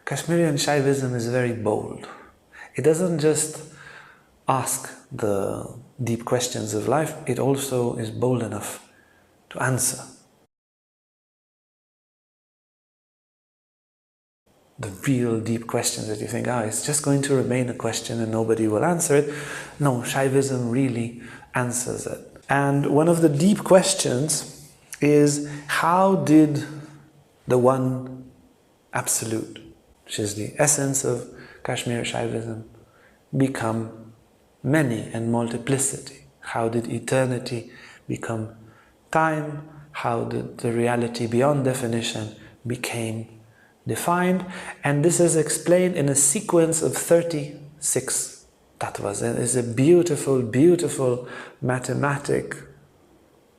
Kashmiri Shaivism is very bold. It doesn't just ask the deep questions of life, it also is bold enough to answer the real deep questions that you think, it's just going to remain a question and nobody will answer it. No, Shaivism really answers it. And one of the deep questions is, how did the one absolute, which is the essence of Kashmir Shaivism, become many and multiplicity? How did eternity become time? How did the reality beyond definition became defined? And this is explained in a sequence of 36 Tattvas. And it's a beautiful, beautiful mathematic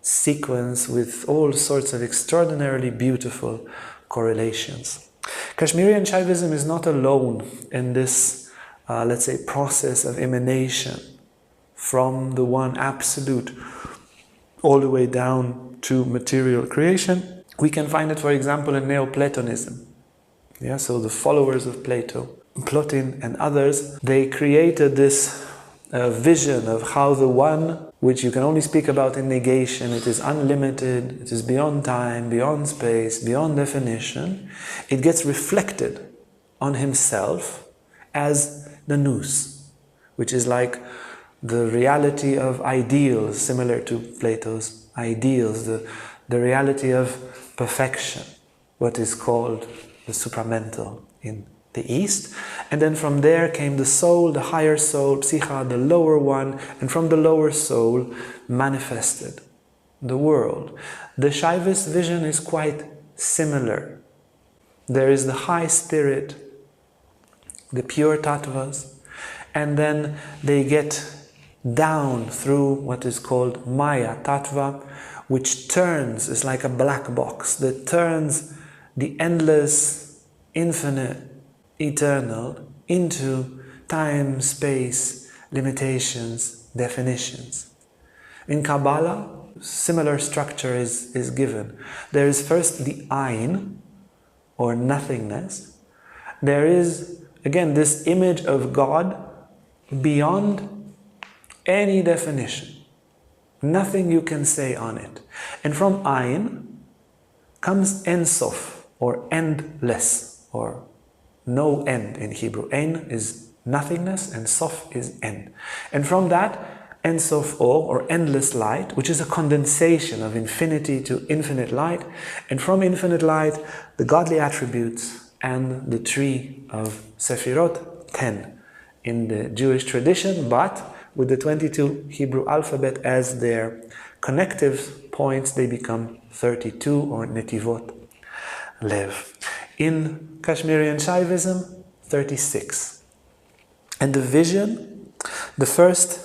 sequence with all sorts of extraordinarily beautiful correlations. Kashmiri Shaivism is not alone in this, let's say, process of emanation from the one absolute all the way down to material creation. We can find it, for example, in Neoplatonism. Yeah, so the followers of Plato, Plotin and others, they created this vision of how the one, which you can only speak about in negation, it is unlimited, it is beyond time, beyond space, beyond definition, it gets reflected on himself as the nous, which is like the reality of ideals, similar to Plato's ideals, the reality of perfection, what is called the supramental in the East. And then from there came the soul, the higher soul, psicha, the lower one, and from the lower soul manifested the world. The Shaivist vision is quite similar. There is the high spirit, the pure Tattvas, and then they get down through what is called Maya Tattva, which turns, is like a black box that turns the endless, infinite, eternal into time, space, limitations, definitions. In Kabbalah, similar structure is given. There is first the Ein, or nothingness. There is, again, this image of God beyond any definition. Nothing you can say on it. And from Ein comes Ein Sof, or endless, or no end in Hebrew. Ein is nothingness and Sof is end. And from that, Ein Sof or endless light, which is a condensation of infinity to infinite light. And from infinite light, the godly attributes and the tree of Sefirot, 10 in the Jewish tradition, but with the 22 Hebrew alphabet as their connective points, they become 32, or Netivot Lev. In Kashmiri Shaivism, 36. And the vision, the first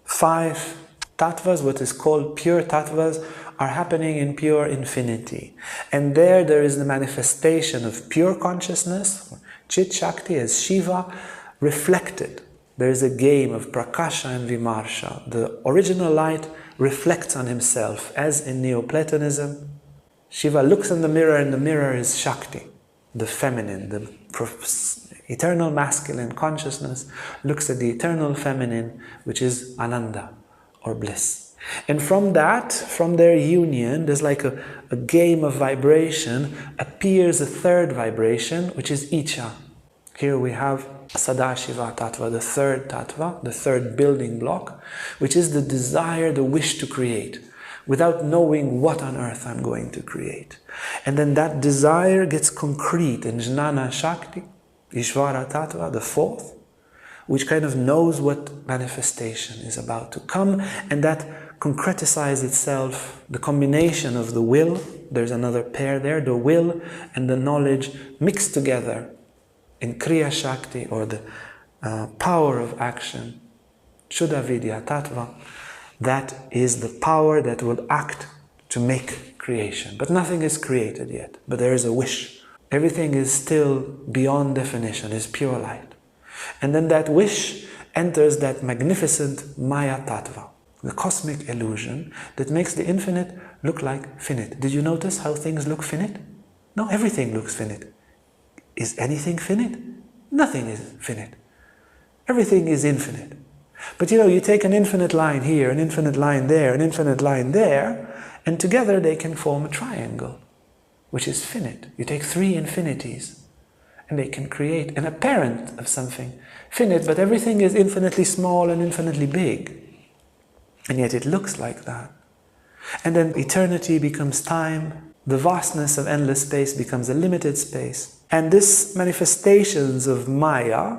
5 Tattvas, what is called pure Tattvas, are happening in pure infinity. And there is the manifestation of pure consciousness, Chit Shakti, as Shiva, reflected. There is a game of Prakasha and Vimarsha. The original light reflects on himself, as in Neoplatonism. Shiva looks in the mirror, and the mirror is Shakti, the feminine, the eternal masculine consciousness looks at the eternal feminine, which is Ananda, or bliss. And from that, from their union, there's like a game of vibration, appears a third vibration, which is Icha. Here we have Sadashiva Tattva, the third Tattva, the third building block, which is the desire, the wish to create, without knowing what on earth I'm going to create. And then that desire gets concrete in Jnana Shakti, Ishvara Tattva, the fourth, which kind of knows what manifestation is about to come, and that concretizes itself, the combination of the will, there's another pair there, the will and the knowledge mixed together in Kriya Shakti, or the power of action, Shuddha Vidya Tattva. That is the power that will act to make creation. But nothing is created yet, but there is a wish. Everything is still beyond definition, is pure light. And then that wish enters that magnificent Maya Tattva, the cosmic illusion that makes the infinite look like finite. Did you notice how things look finite? No, everything looks finite. Is anything finite? Nothing is finite. Everything is infinite. But you take an infinite line here, an infinite line there, an infinite line there, and together they can form a triangle, which is finite. You take three infinities, and they can create an apparent of something finite, but everything is infinitely small and infinitely big. And yet it looks like that. And then eternity becomes time, the vastness of endless space becomes a limited space. And these manifestations of Maya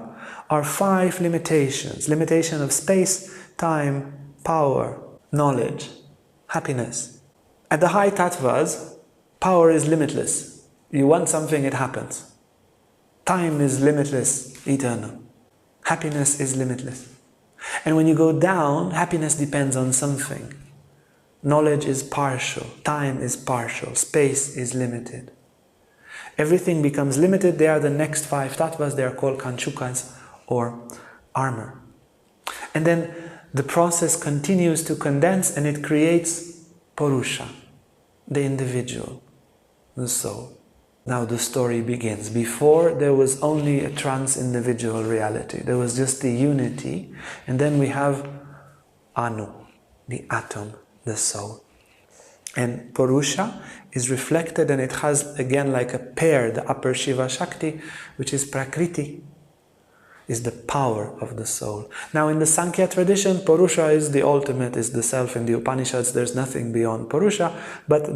are 5 limitations. Limitation of space, time, power, knowledge, happiness. At the high Tattvas, power is limitless. You want something, it happens. Time is limitless, eternal. Happiness is limitless. And when you go down, happiness depends on something. Knowledge is partial, time is partial, space is limited. Everything becomes limited. They are the next 5 tattvas. They are called kanchukas, or armor. And then the process continues to condense, and it creates Purusha, the individual, the soul. Now the story begins. Before, there was only a trans-individual reality. There was just the unity, and then we have Anu, the atom, the soul. And Purusha is reflected, and it has, again, like a pair, the upper Shiva Shakti, which is Prakriti, is the power of the soul. Now in the Sankhya tradition, Purusha is the ultimate, is the self. In the Upanishads, there's nothing beyond Purusha, but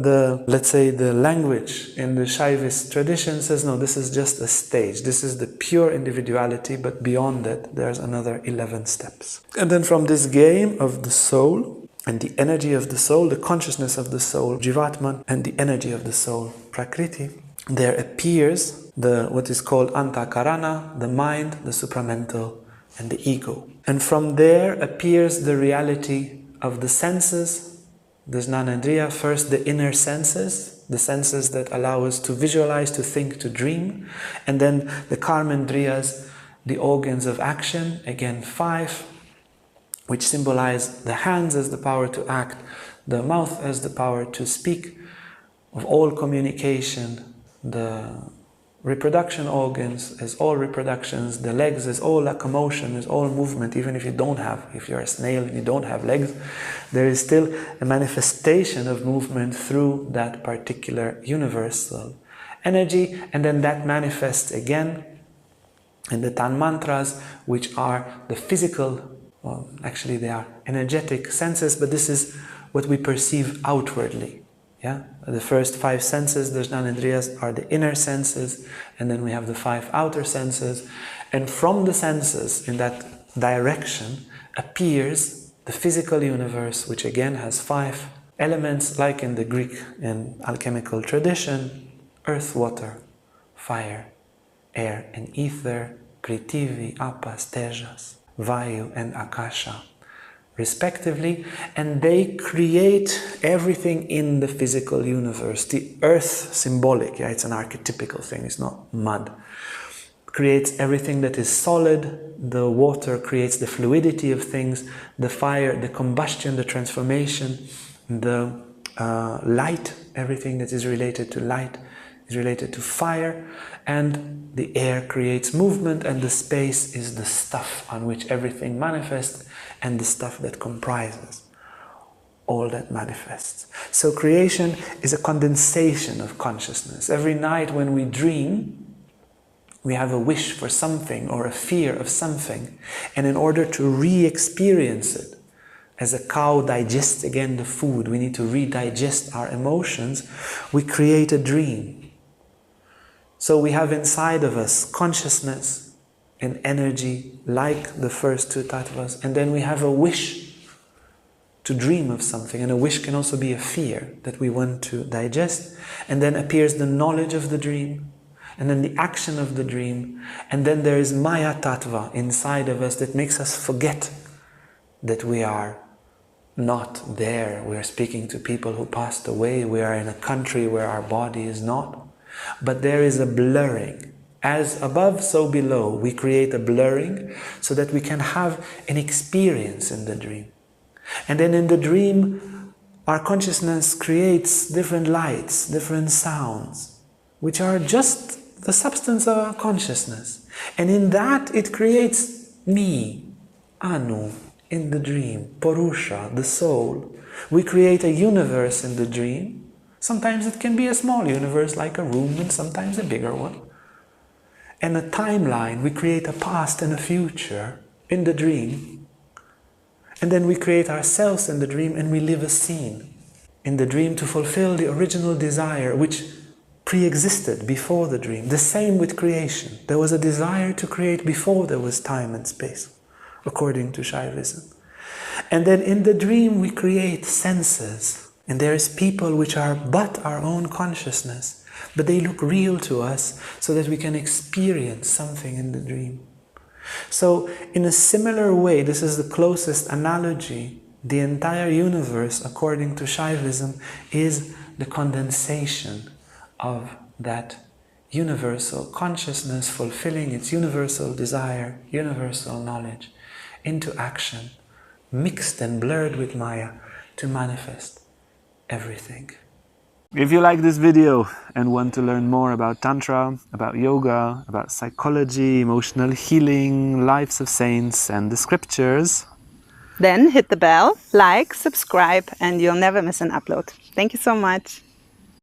let's say the language in the Shaivist tradition says, no, this is just a stage. This is the pure individuality, but beyond that, there's another 11 steps. And then from this game of the soul, and the energy of the soul, the consciousness of the soul, Jivatman, and the energy of the soul, Prakriti, there appears what is called Antakarana, the mind, the supramental, and the ego. And from there appears the reality of the senses, the Jnanendriya, first the inner senses, the senses that allow us to visualize, to think, to dream, and then the Karmendriyas, the organs of action, again 5, which symbolize the hands as the power to act, the mouth as the power to speak, of all communication, the reproduction organs as all reproductions, the legs as all locomotion, as all movement, even if if you're a snail and you don't have legs, there is still a manifestation of movement through that particular universal energy, and then that manifests again in the Tanmantras, which are the physical, well, actually they are energetic senses, but this is what we perceive outwardly. Yeah, the first 5 senses, the Jnanendriyas, are the inner senses, and then we have the 5 outer senses, and from the senses, in that direction, appears the physical universe, which again has 5 elements, like in the Greek and alchemical tradition: earth, water, fire, air and ether, Prithvi, Apas, Tejas, Vayu and Akasha, respectively, and they create everything in the physical universe. The earth, symbolic, yeah, it's an archetypical thing, it's not mud, creates everything that is solid. The water creates the fluidity of things, the fire, the combustion, the transformation, the light, everything that is related to light is related to fire, and the air creates movement, and the space is the stuff on which everything manifests, and the stuff that comprises all that manifests. So creation is a condensation of consciousness. Every night when we dream, we have a wish for something or a fear of something, and in order to re-experience it, as a cow digests again the food, we need to re-digest our emotions, we create a dream. So we have inside of us consciousness and energy like the first 2 tattvas, and then we have a wish to dream of something, and a wish can also be a fear that we want to digest, and then appears the knowledge of the dream, and then the action of the dream, and then there is Maya Tattva inside of us that makes us forget that we are not there. We are speaking to people who passed away, we are in a country where our body is not, but there is a blurring. As above, so below. We create a blurring so that we can have an experience in the dream. And then in the dream, our consciousness creates different lights, different sounds, which are just the substance of our consciousness. And in that it creates me, Anu, in the dream, Purusha, the soul. We create a universe in the dream. Sometimes it can be a small universe like a room, and sometimes a bigger one. And a timeline, we create a past and a future in the dream. And then we create ourselves in the dream and we live a scene in the dream to fulfill the original desire which pre-existed before the dream. The same with creation. There was a desire to create before there was time and space, according to Shaivism. And then in the dream we create senses. And there is people which are but our own consciousness, but they look real to us so that we can experience something in the dream. So in a similar way, this is the closest analogy, the entire universe, according to Shaivism, is the condensation of that universal consciousness fulfilling its universal desire, universal knowledge, into action, mixed and blurred with Maya to manifest everything. If you like this video and want to learn more about Tantra, about yoga, about psychology, emotional healing, lives of saints and the scriptures, then hit the bell, like, subscribe, and you'll never miss an upload. Thank you so much.